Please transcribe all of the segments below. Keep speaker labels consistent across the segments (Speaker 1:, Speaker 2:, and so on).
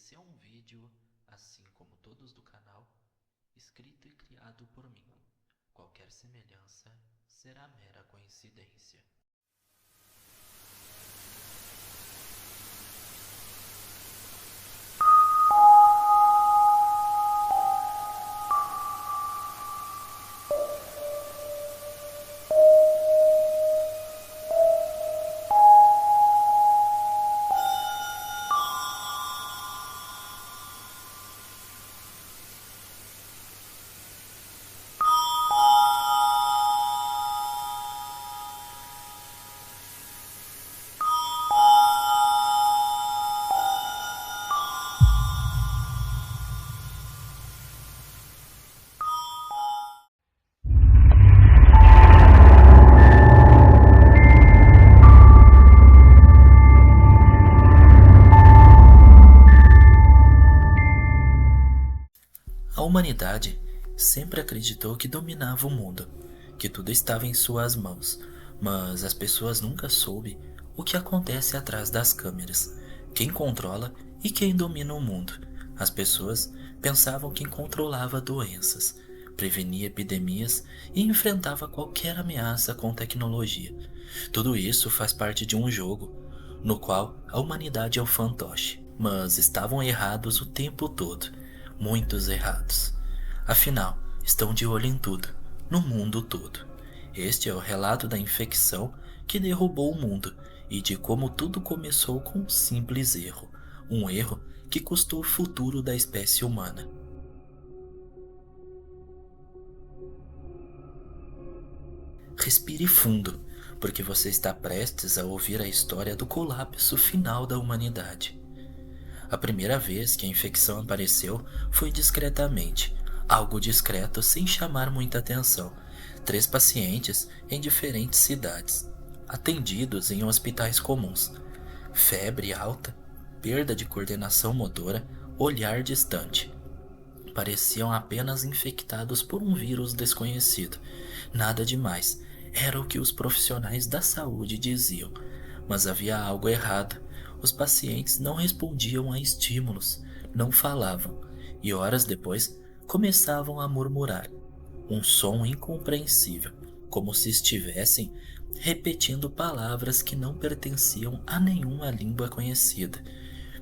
Speaker 1: Esse é um vídeo, assim como todos do canal, escrito e criado por mim. Qualquer semelhança será mera coincidência. A humanidade sempre acreditou que dominava o mundo, que tudo estava em suas mãos, mas as pessoas nunca soube o que acontece atrás das câmeras, quem controla e quem domina o mundo. As pessoas pensavam que controlava doenças, prevenia epidemias e enfrentava qualquer ameaça com tecnologia. Tudo isso faz parte de um jogo, no qual a humanidade é o fantoche, mas estavam errados o tempo todo. Muitos errados. Afinal, estão de olho em tudo, no mundo todo. Este é o relato da infecção que derrubou o mundo e de como tudo começou com um simples erro. Um erro que custou o futuro da espécie humana. Respire fundo, porque você está prestes a ouvir a história do colapso final da humanidade. A primeira vez que a infecção apareceu foi discretamente, algo discreto sem chamar muita atenção. 3 pacientes em diferentes cidades, atendidos em hospitais comuns. Febre alta, perda de coordenação motora, olhar distante. Pareciam apenas infectados por um vírus desconhecido. Nada demais, era o que os profissionais da saúde diziam. Mas havia algo errado. Os pacientes não respondiam a estímulos, não falavam, e horas depois começavam a murmurar. Um som incompreensível, como se estivessem repetindo palavras que não pertenciam a nenhuma língua conhecida.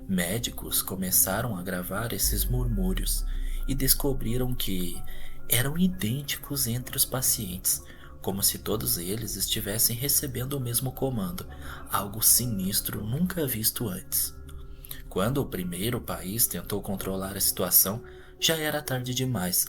Speaker 1: Médicos começaram a gravar esses murmúrios e descobriram que eram idênticos entre os pacientes, como se todos eles estivessem recebendo o mesmo comando, algo sinistro nunca visto antes. Quando o primeiro país tentou controlar a situação, já era tarde demais.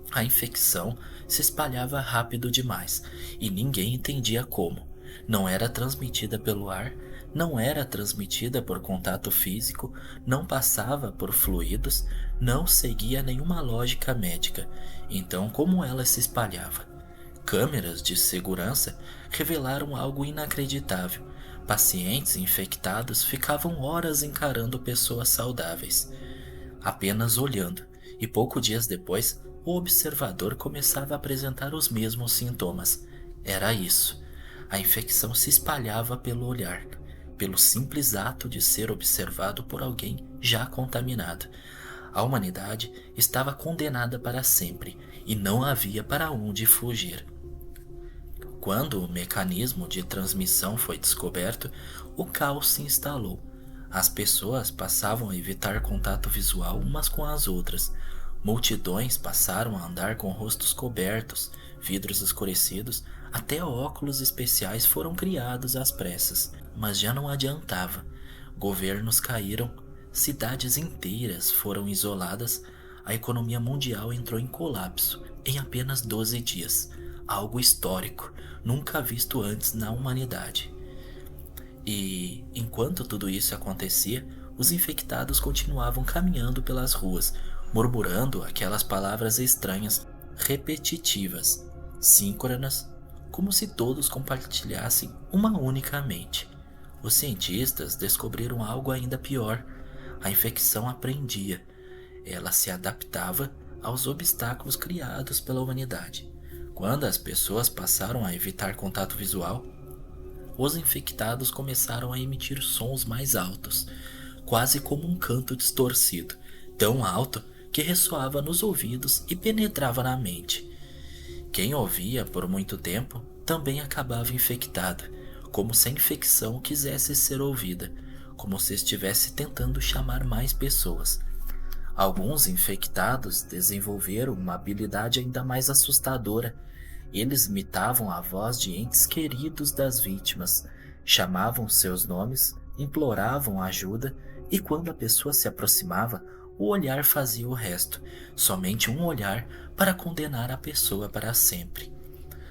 Speaker 1: A infecção se espalhava rápido demais e ninguém entendia como. Não era transmitida pelo ar, não era transmitida por contato físico, não passava por fluidos, não seguia nenhuma lógica médica. Então, como ela se espalhava? Câmeras de segurança revelaram algo inacreditável. Pacientes infectados ficavam horas encarando pessoas saudáveis, apenas olhando, e poucos dias depois, o observador começava a apresentar os mesmos sintomas. Era isso. A infecção se espalhava pelo olhar, pelo simples ato de ser observado por alguém já contaminado. A humanidade estava condenada para sempre e não havia para onde fugir. Quando o mecanismo de transmissão foi descoberto, o caos se instalou. As pessoas passavam a evitar contato visual umas com as outras. Multidões passaram a andar com rostos cobertos, vidros escurecidos, até óculos especiais foram criados às pressas. Mas já não adiantava. Governos caíram, cidades inteiras foram isoladas, a economia mundial entrou em colapso em apenas 12 dias. Algo histórico, nunca visto antes na humanidade. E, enquanto tudo isso acontecia, os infectados continuavam caminhando pelas ruas, murmurando aquelas palavras estranhas, repetitivas, síncronas, como se todos compartilhassem uma única mente. Os cientistas descobriram algo ainda pior. A infecção aprendia. Ela se adaptava aos obstáculos criados pela humanidade. Quando as pessoas passaram a evitar contato visual, os infectados começaram a emitir sons mais altos, quase como um canto distorcido, tão alto que ressoava nos ouvidos e penetrava na mente. Quem ouvia por muito tempo também acabava infectado, como se a infecção quisesse ser ouvida, como se estivesse tentando chamar mais pessoas. Alguns infectados desenvolveram uma habilidade ainda mais assustadora. Eles imitavam a voz de entes queridos das vítimas, chamavam seus nomes, imploravam ajuda e quando a pessoa se aproximava, o olhar fazia o resto, somente um olhar para condenar a pessoa para sempre.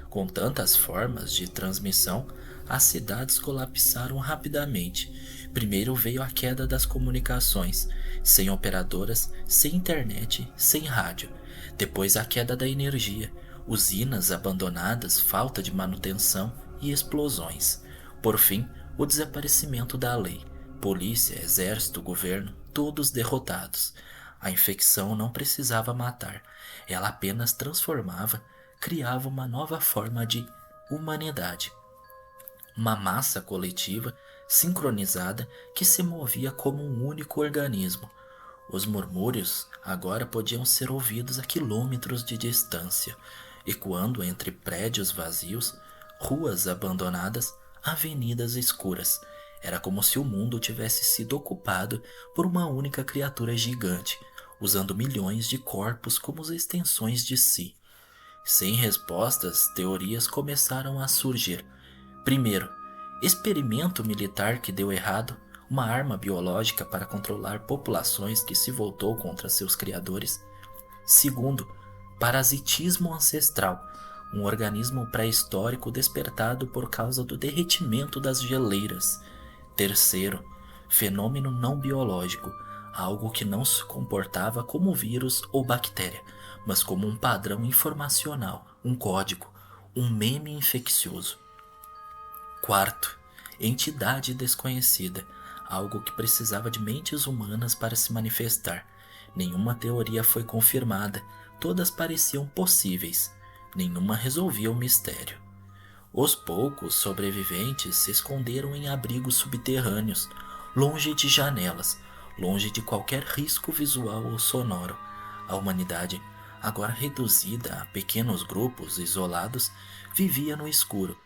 Speaker 1: Com tantas formas de transmissão, as cidades colapsaram rapidamente. Primeiro veio a queda das comunicações, sem operadoras, sem internet, sem rádio. Depois a queda da energia, usinas abandonadas, falta de manutenção e explosões. Por fim, o desaparecimento da lei. Polícia, exército, governo, todos derrotados. A infecção não precisava matar, ela apenas transformava, criava uma nova forma de humanidade. Uma massa coletiva, sincronizada, que se movia como um único organismo. Os murmúrios agora podiam ser ouvidos a quilômetros de distância, ecoando entre prédios vazios, ruas abandonadas, avenidas escuras. Era como se o mundo tivesse sido ocupado por uma única criatura gigante, usando milhões de corpos como extensões de si. Sem respostas, teorias começaram a surgir. Primeiro, experimento militar que deu errado, uma arma biológica para controlar populações que se voltou contra seus criadores. Segundo, parasitismo ancestral, um organismo pré-histórico despertado por causa do derretimento das geleiras. Terceiro, fenômeno não biológico, algo que não se comportava como vírus ou bactéria, mas como um padrão informacional, um código, um meme infeccioso. Quarto, entidade desconhecida, algo que precisava de mentes humanas para se manifestar. Nenhuma teoria foi confirmada, todas pareciam possíveis, nenhuma resolvia o mistério. Os poucos sobreviventes se esconderam em abrigos subterrâneos, longe de janelas, longe de qualquer risco visual ou sonoro. A humanidade, agora reduzida a pequenos grupos isolados, vivia no escuro,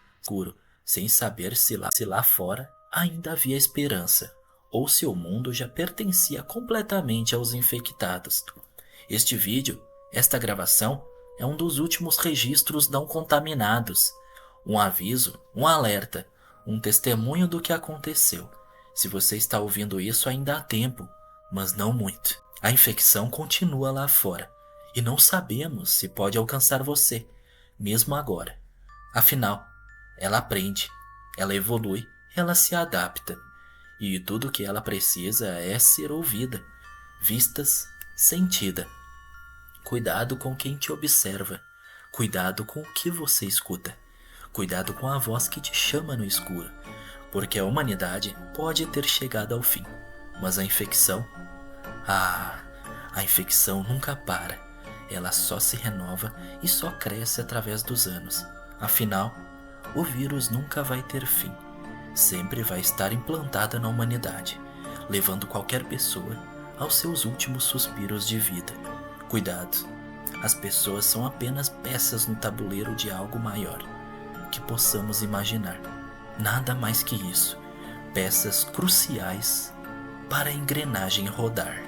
Speaker 1: sem saber se lá fora ainda havia esperança, ou se o mundo já pertencia completamente aos infectados. Este vídeo, esta gravação, é um dos últimos registros não contaminados. Um aviso, um alerta, um testemunho do que aconteceu. Se você está ouvindo isso ainda há tempo, mas não muito. A infecção continua lá fora, e não sabemos se pode alcançar você, mesmo agora. Afinal, ela aprende, ela evolui, ela se adapta. E tudo o que ela precisa é ser ouvida, vistas, sentida. Cuidado com quem te observa, cuidado com o que você escuta, cuidado com a voz que te chama no escuro, porque a humanidade pode ter chegado ao fim, mas a infecção nunca para, ela só se renova e só cresce através dos anos. Afinal, o vírus nunca vai ter fim, sempre vai estar implantada na humanidade, levando qualquer pessoa aos seus últimos suspiros de vida. Cuidado, as pessoas são apenas peças no tabuleiro de algo maior que possamos imaginar. Nada mais que isso, peças cruciais para a engrenagem rodar.